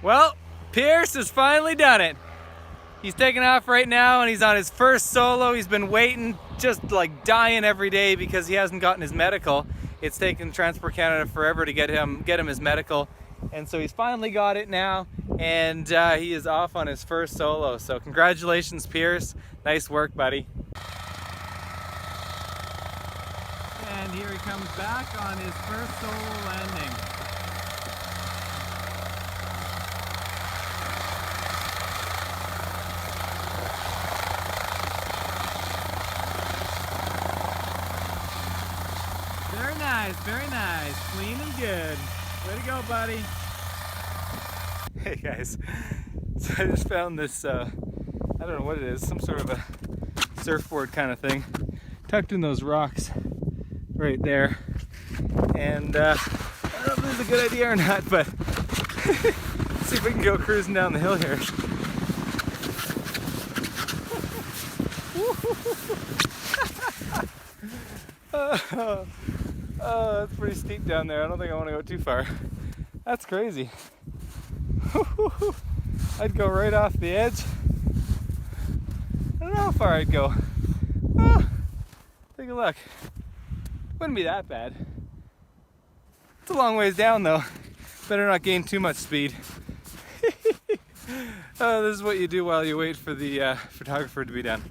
Well, Pierce has finally done it. He's taking off right now and he's on his first solo. He's been waiting, just like dying every day because he hasn't gotten his medical. It's taken Transport Canada forever to get him his medical. And so he's finally got it now, and he is off on his first solo. So congratulations, Pierce. Nice work, buddy. And here he comes back on his first solo landing. Very nice, clean and good. Way to go, buddy. Hey guys, so I just found this, I don't know what it is, some sort of a surfboard kind of thing, tucked in those rocks right there. And I don't know if this is a good idea or not, but let's see if we can go cruising down the hill here. Oh, it's pretty steep down there. I don't think I want to go too far. That's crazy. I'd go right off the edge. I don't know how far I'd go. Oh, take a look. Wouldn't be that bad. It's a long ways down though. Better not gain too much speed. Oh, this is what you do while you wait for the photographer to be done.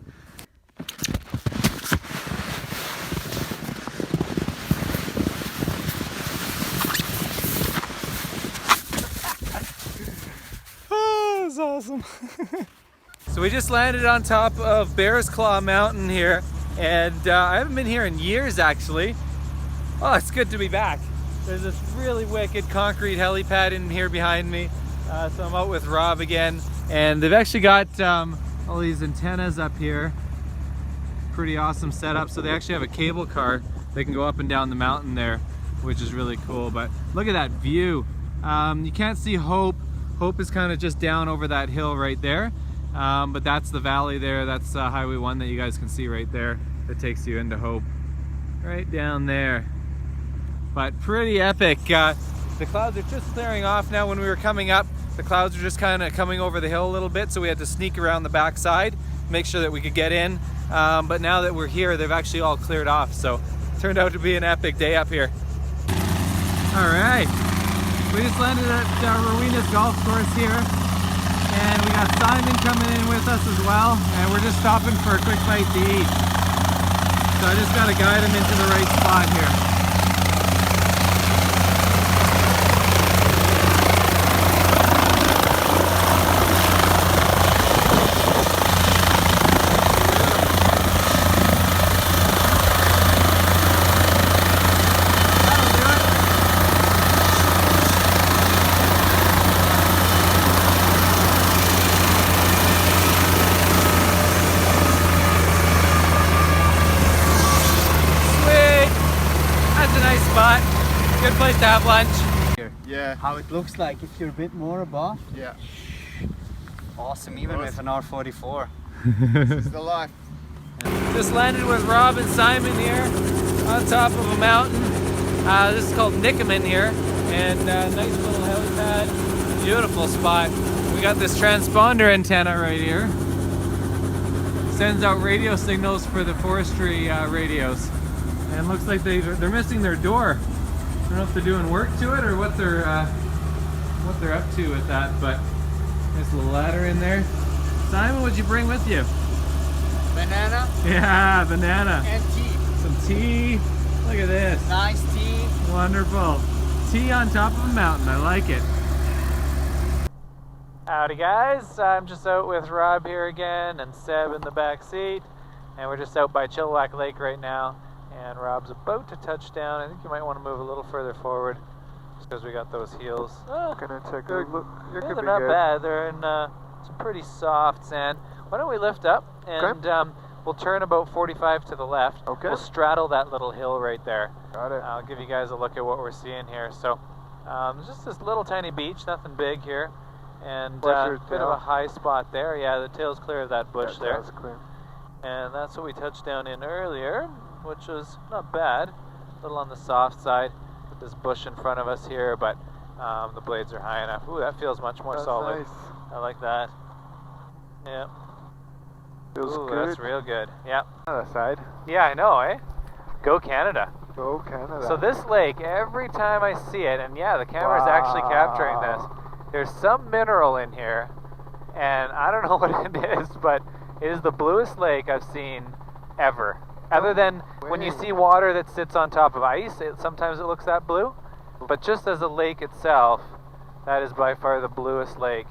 Awesome. So we just landed on top of Bear's Claw Mountain here, and I haven't been here in years actually. Oh, it's good to be back. There's this really wicked concrete helipad in here behind me. So I'm out with Rob again, and they've actually got all these antennas up here. Pretty awesome setup. So they actually have a cable car. They can go up and down the mountain there, which is really cool. But look at that view. You can't see Hope. Hope is kind of just down over that hill right there, but that's the valley there. That's Highway 1 that you guys can see right there that takes you into Hope, right down there. But pretty epic. The clouds are just clearing off now. When we were coming up, the clouds were just kind of coming over the hill a little bit, so we had to sneak around the backside, make sure that we could get in. But now that we're here, they've actually all cleared off, so it turned out to be an epic day up here. All right. We just landed at Rowena's golf course here, and we got Simon coming in with us as well, and we're just stopping for a quick bite to eat. So I just got to guide him into the right spot here. Spot. Good place to have lunch. Yeah. How it looks like if you're a bit more above. Yeah. Awesome, even with an R44. This is the life. Just landed with Rob and Simon here on top of a mountain. This is called Nickaman here, and nice little helipad. Beautiful spot. We got this transponder antenna right here. Sends out radio signals for the forestry radios. And it looks like they're missing their door. I don't know if they're doing work to it or what they're up to with that, but there's a little ladder in there. Simon, what'd you bring with you? Banana. Yeah, banana. And tea. Some tea. Look at this. Nice tea. Wonderful. Tea on top of a mountain. I like it. Howdy guys. I'm just out with Rob here again and Seb in the back seat. And we're just out by Chilliwack Lake right now. And Rob's about to touch down. I think you might want to move a little further forward just because we got those heels. Oh, Gonna take a look. yeah, they're not bad. They're in some pretty soft sand. Why don't we lift up and we'll turn about 45 to the left. Okay. We'll straddle that little hill right there. Got it. I'll give you guys a look at what we're seeing here. So just this little tiny beach, nothing big here. And a bit of a high spot there. Yeah, the tail's clear of that bush there. That's clear. And that's what we touched down in earlier, which was not bad. A little on the soft side with this bush in front of us here, but The blades are high enough. Ooh, that feels much more That's solid. nice. I like that. Yeah. Feels Ooh, good. that's real good. Yeah. Other side. Yeah, I know, eh? Go Canada. Go Canada. So this lake, every time I see it, and yeah, the camera's actually capturing this, there's some mineral in here, and I don't know what it is, but it is the bluest lake I've seen ever. Other than when you see water that sits on top of ice, sometimes it looks that blue, but just as a lake itself, that is by far the bluest lake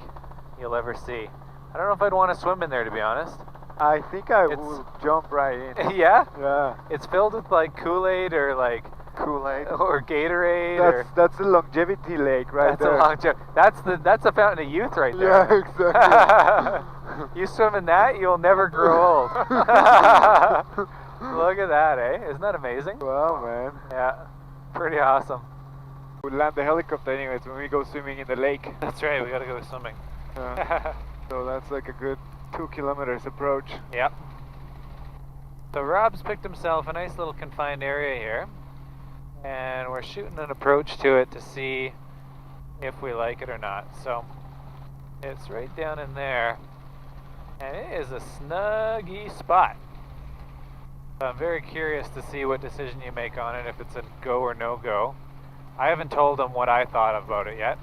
you'll ever see. I don't know if I'd want to swim in there, to be honest. I think I will jump right in. Yeah? Yeah. It's filled with like Kool-Aid or like Kool-Aid. or Gatorade. That's the longevity lake right there. That's a fountain of youth right there. Yeah, exactly. You swim in that, you'll never grow old. Look at that, eh? Isn't that amazing? Wow, man. Yeah, pretty awesome. We'll land the helicopter anyways when we go swimming in the lake. That's right, we gotta go swimming. So that's like a good 2 kilometers approach. Yep. So Rob's picked himself a nice little confined area here, and we're shooting an approach to it to see if we like it or not. So it's right down in there, and it is a snuggy spot. So I'm very curious to see what decision you make on it, if it's a go or no go. I haven't told him what I thought about it yet.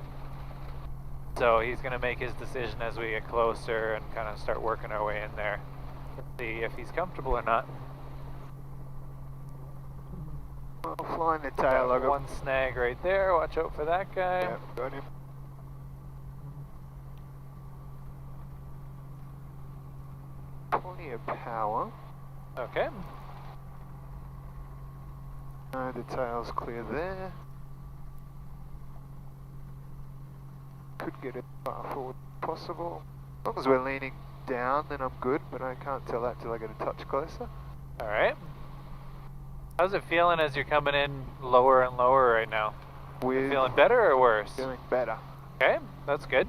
So he's going to make his decision as we get closer and kind of start working our way in there. See if he's comfortable or not. Flying the tail. I got One snag right there. Watch out for that guy. Yeah, got him. Plenty of power. Okay. The tail's clear there. Could get it as far forward as possible. As long as we're leaning down, then I'm good, but I can't tell that till I get a touch closer. All right. How's it feeling as you're coming in lower and lower right now? We're Feeling better or worse? feeling better. Okay, that's good.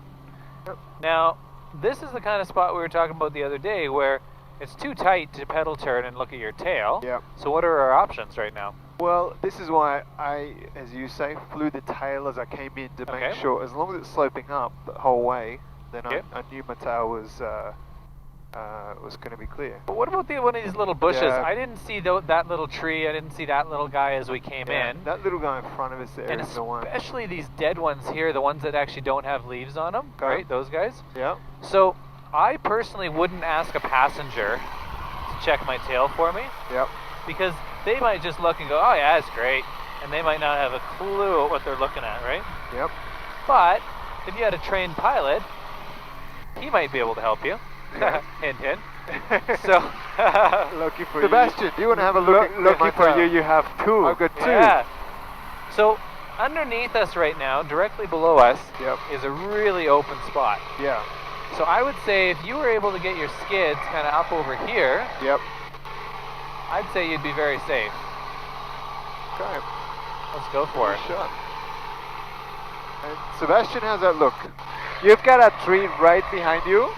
Yep. Now, this is the kind of spot we were talking about the other day where it's too tight to pedal turn and look at your tail. Yep. So what are our options right now? Well, this is why I, as you say, flew the tail as I came in to make sure, as long as it's sloping up the whole way, then I knew my tail was going to be clear. But what about one of these little bushes? Yeah. I didn't see that little tree. I didn't see that little guy as we came in. That little guy in front of us there And is the one. especially these dead ones here, the ones that actually don't have leaves on them, right? Those guys. Yeah. So I personally wouldn't ask a passenger to check my tail for me. Yep. Because they might just look and go, oh yeah, it's great. And they might not have a clue what they're looking at, right? Yep. But if you had a trained pilot, he might be able to help you. Yeah. Hint, hint. So, lucky for Sebastian, do you want to have a look at Lucky for you, you have two. I've got two. yeah. So underneath us right now, directly below us, Yep. is a really open spot. Yeah. So I would say if you were able to get your skids kind of up over here, Yep. I'd say you'd be very safe. Okay. Let's go for it. Good shot. And Sebastian, how's that look? You've got a tree right behind you,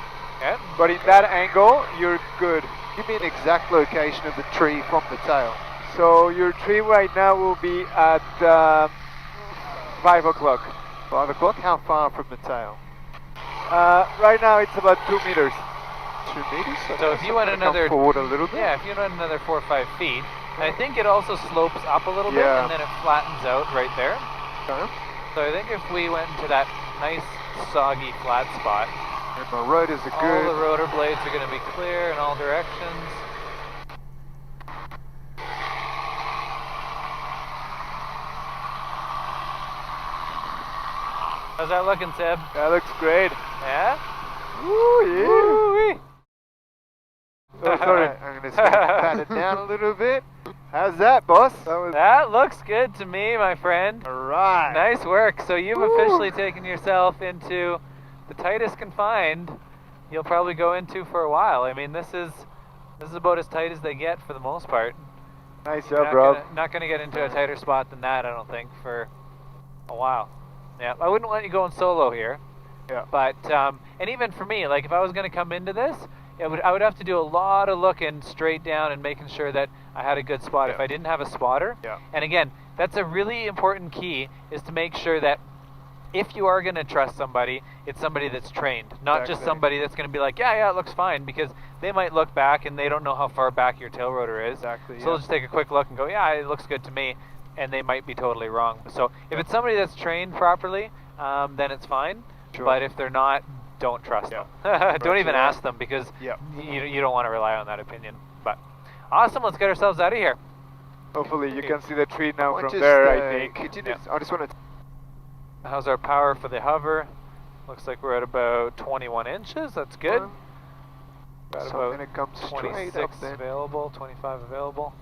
Okay. but in that angle, you're good. Give me an exact location of the tree from the tail. So your tree right now will be at 5 o'clock. 5 o'clock? How far from the tail? Right now it's about 2 meters. 2 meters? So if you went another, come forward a little bit. yeah, if you went another 4 or 5 feet, and I think it also slopes up a little bit, Yeah. and then it flattens out right there. Okay. So I think if we went into that nice soggy flat spot, And my rotors are all good. the rotor blades are going to be clear in all directions. How's that looking, Seb? That looks great. Yeah? Ooh, yeah. Woo-wee. Oh, sorry. I'm going to pat it down a little bit. How's that, boss? That looks good to me, my friend. Alright. Nice work. So you've officially taken yourself into the tightest confined you'll probably go into for a while. I mean, this is about as tight as they get for the most part. Nice job, Rob. Not gonna get into a tighter spot than that, I don't think, for a while. Yeah, I wouldn't let you go in solo here. Yeah. But and even for me, like if I was gonna come into this, I would have to do a lot of looking straight down and making sure that I had a good spot. Yeah. If I didn't have a spotter, Yeah. and again, that's a really important key, is to make sure that if you are going to trust somebody, it's somebody that's trained, not just somebody that's going to be like, yeah, it looks fine, because they might look back and they don't know how far back your tail rotor is. Exactly. So they'll just take a quick look and go, yeah, it looks good to me, and they might be totally wrong. So if it's somebody that's trained properly, then it's fine. Sure. But if they're not, don't trust them. Don't even ask them, because you don't want to rely on that opinion. But awesome, let's get ourselves out of here. Hopefully you can see the tree now from there, I think. I just want to... How's our power for the hover? Looks like we're at about 21 inches. That's good. Got about 26 available, 25 available.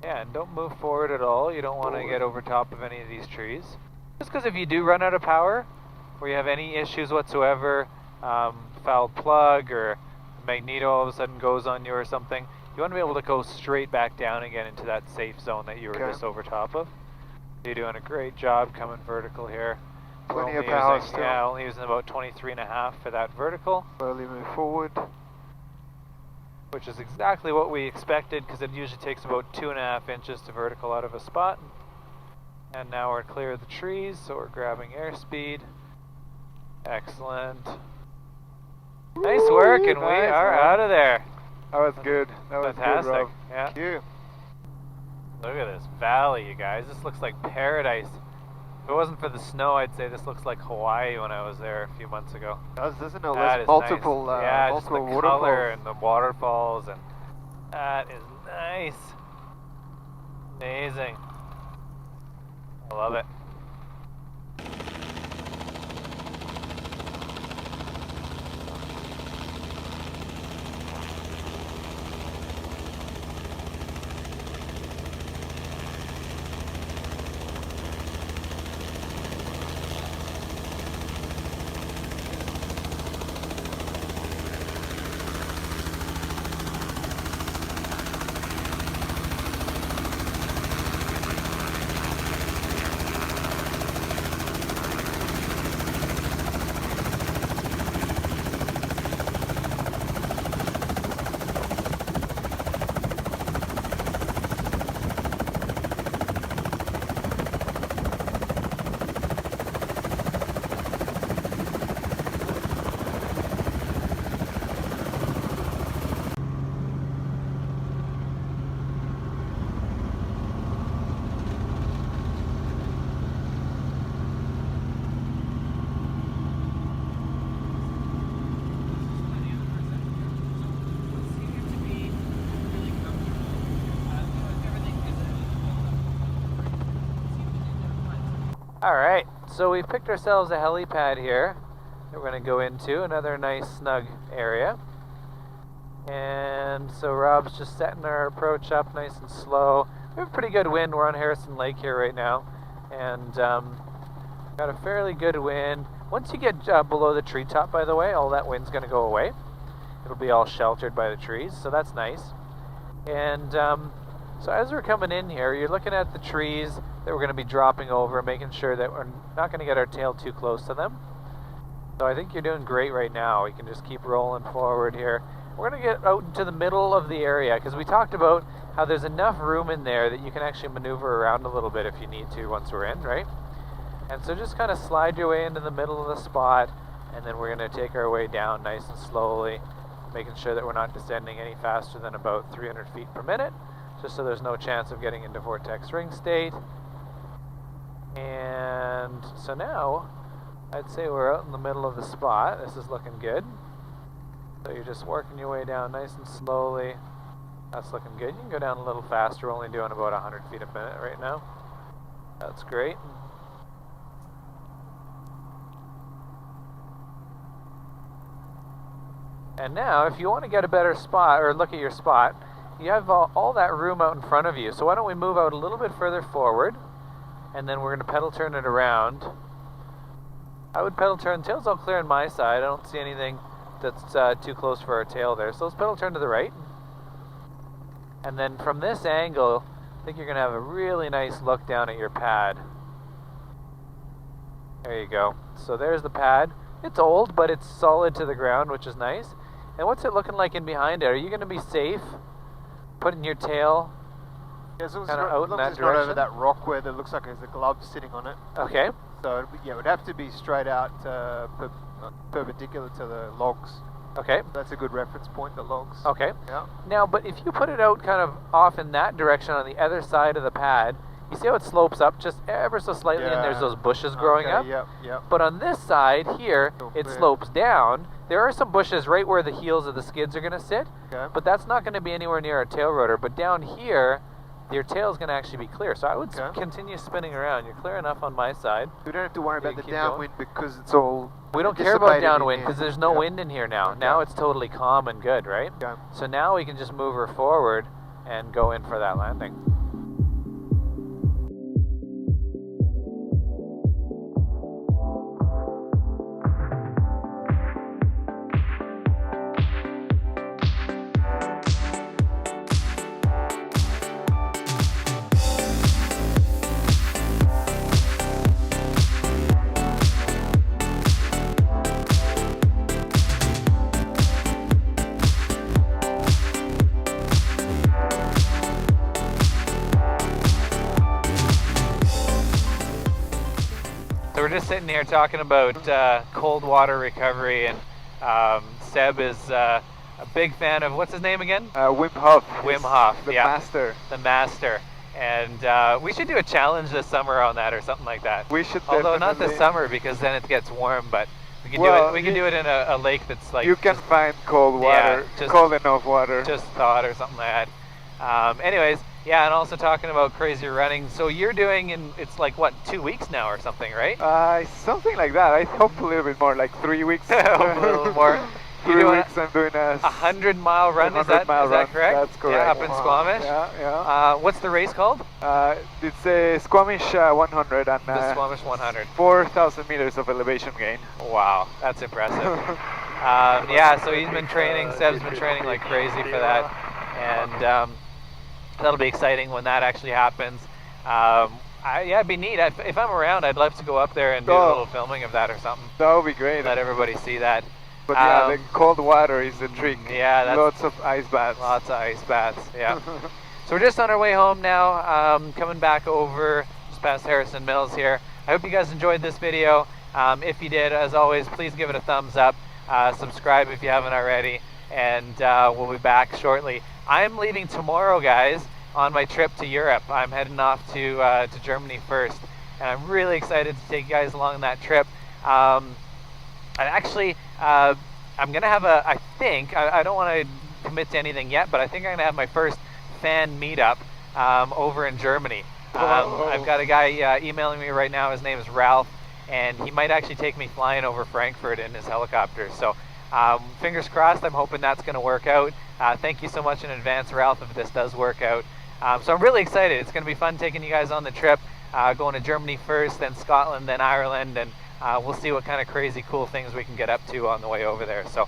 Yeah, and don't move forward at all. You don't want to get over top of any of these trees. Just because if you do run out of power, or you have any issues whatsoever, fouled plug or magneto all of a sudden goes on you or something, you want to be able to go straight back down again into that safe zone that you were just over top of. You're doing a great job coming vertical here. Plenty of power still. Yeah, only using about 23.5 for that vertical. Slowly move forward. Which is exactly what we expected, because it usually takes about 2.5 inches to vertical out of a spot. And now we're clear of the trees, so we're grabbing airspeed. Excellent. Nice work, and we are out of there. That was good. That was fantastic. Good, Rob. Yeah. Thank you. Look at this valley, you guys. This looks like paradise. If it wasn't for the snow, I'd say this looks like Hawaii when I was there a few months ago. Doesn't it? There's multiple, nice. Yeah, multiple just the waterfalls. color and the waterfalls, and that is nice. Amazing. I love it. Alright, so we've picked ourselves a helipad here that we're going to go into, another nice snug area. And so Rob's just setting our approach up nice and slow. We have a pretty good wind. We're on Harrison Lake here right now, and got a fairly good wind. Once you get below the treetop, by the way, all that wind's going to go away. It'll be all sheltered by the trees, so that's nice. And so as we're coming in here, you're looking at the trees that we're going to be dropping over, making sure that we're not going to get our tail too close to them. So I think you're doing great right now. We can just keep rolling forward here. We're going to get out into the middle of the area, because we talked about how there's enough room in there that you can actually maneuver around a little bit if you need to once we're in, right? And so just kind of slide your way into the middle of the spot, and then we're going to take our way down nice and slowly, making sure that we're not descending any faster than about 300 feet per minute, just so there's no chance of getting into vortex ring state. And so now, I'd say we're out in the middle of the spot. This is looking good. So you're just working your way down nice and slowly. That's looking good. You can go down a little faster. We're only doing about 100 feet a minute right now. That's great. And now, if you want to get a better spot, or look at your spot, you have all that room out in front of you. So why don't we move out a little bit further forward, and then we're going to pedal turn it around. I would pedal turn, tail's all clear on my side. I don't see anything that's too close for our tail there. So let's pedal turn to the right. And then from this angle, I think you're going to have a really nice look down at your pad. There you go. So there's the pad. It's old, but it's solid to the ground, which is nice. And what's it looking like in behind it? Are you going to be safe putting your tail as long as Kinda it's out in not, that as it's not over direction? that rock where there looks like there's a glove sitting on it. Okay. So yeah, it would have to be straight out perpendicular to the logs. Okay. That's a good reference point, the logs. Okay. Yeah. Now, but if you put it out kind of off in that direction on the other side of the pad, you see how it slopes up just ever so slightly, and there's those bushes growing up? Yep, yep. But on this side here, So it clear. slopes down. There are some bushes right where the heels of the skids are going to sit, Okay. but that's not going to be anywhere near a tail rotor. But down here, your tail is going to actually be clear. So I would continue spinning around. You're clear enough on my side. We don't have to worry about the keep downwind because it's all. We don't care about dissipated in downwind here. because there's no Yep. wind in here now. Okay. Now it's totally calm and good, right? Okay. So now we can just move her forward and go in for that landing. So we're just sitting here talking about cold water recovery, and Seb is a big fan of, what's his name again? Wim Hof. Wim Hof, The yeah. master. The master. And we should do a challenge this summer on that or something like that. We should Although not definitely- this summer because then it gets warm, but we can Well, do it. We can do it in a lake that's like You can find cold water, just- cold enough water. just thawed or something like that. Anyways, yeah, and also talking about crazy running. So you're doing, it's like what, 2 weeks now or something, right? Something like that. I hope a little bit more, like 3 weeks. A little more. You're 3 doing weeks. I'm doing a 100-mile run. Is that 100-mile run. correct? That's correct. Yeah, up in Squamish. Yeah, yeah. What's the race called? It's a Squamish 100 and The Squamish 100. 4,000 meters of elevation gain. Wow, that's impressive. Yeah, so he's been training. Seb's been training like crazy for that, and that'll be exciting when that actually happens. Yeah, it'd be neat. If I'm around, I'd love to go up there and do a little filming of that or something. That would be great. Let everybody see that. But yeah, the cold water is the trick. Yeah, that's lots of ice baths. Lots of ice baths, yeah. So we're just on our way home now, coming back over just past Harrison Mills here. I hope you guys enjoyed this video. If you did, as always, please give it a thumbs up. Subscribe if you haven't already, and we'll be back shortly. I'm leaving tomorrow, guys, on my trip to Europe. I'm heading off to Germany first, and I'm really excited to take you guys along that trip. And actually, I'm gonna have I think, I don't want to commit to anything yet, but I think I'm gonna have my first fan meetup over in Germany. I've got a guy emailing me right now. His name is Ralph, and he might actually take me flying over Frankfurt in his helicopter. So fingers crossed. I'm hoping that's gonna work out. Thank you so much in advance, Ralph, if this does work out. So I'm really excited. It's gonna be fun taking you guys on the trip, going to Germany first, then Scotland, then Ireland, and we'll see what kind of crazy cool things we can get up to on the way over there. So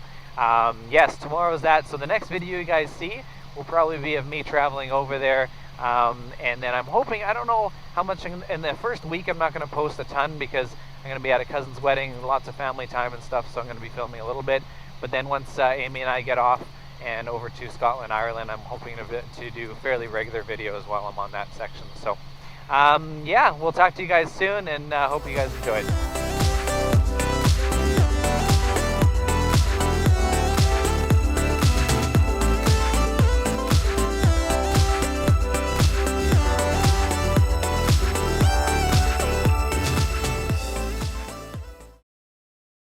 yes, tomorrow's that. So the next video you guys see will probably be of me traveling over there. And then I'm hoping, I don't know how much in the first week. I'm not going to post a ton because I'm going to be at a cousin's wedding, lots of family time and stuff, so I'm going to be filming a little bit. But then once Amy and I get off and over to Scotland, Ireland, I'm hoping to do fairly regular videos while I'm on that section. So yeah, we'll talk to you guys soon, and hope you guys enjoyed.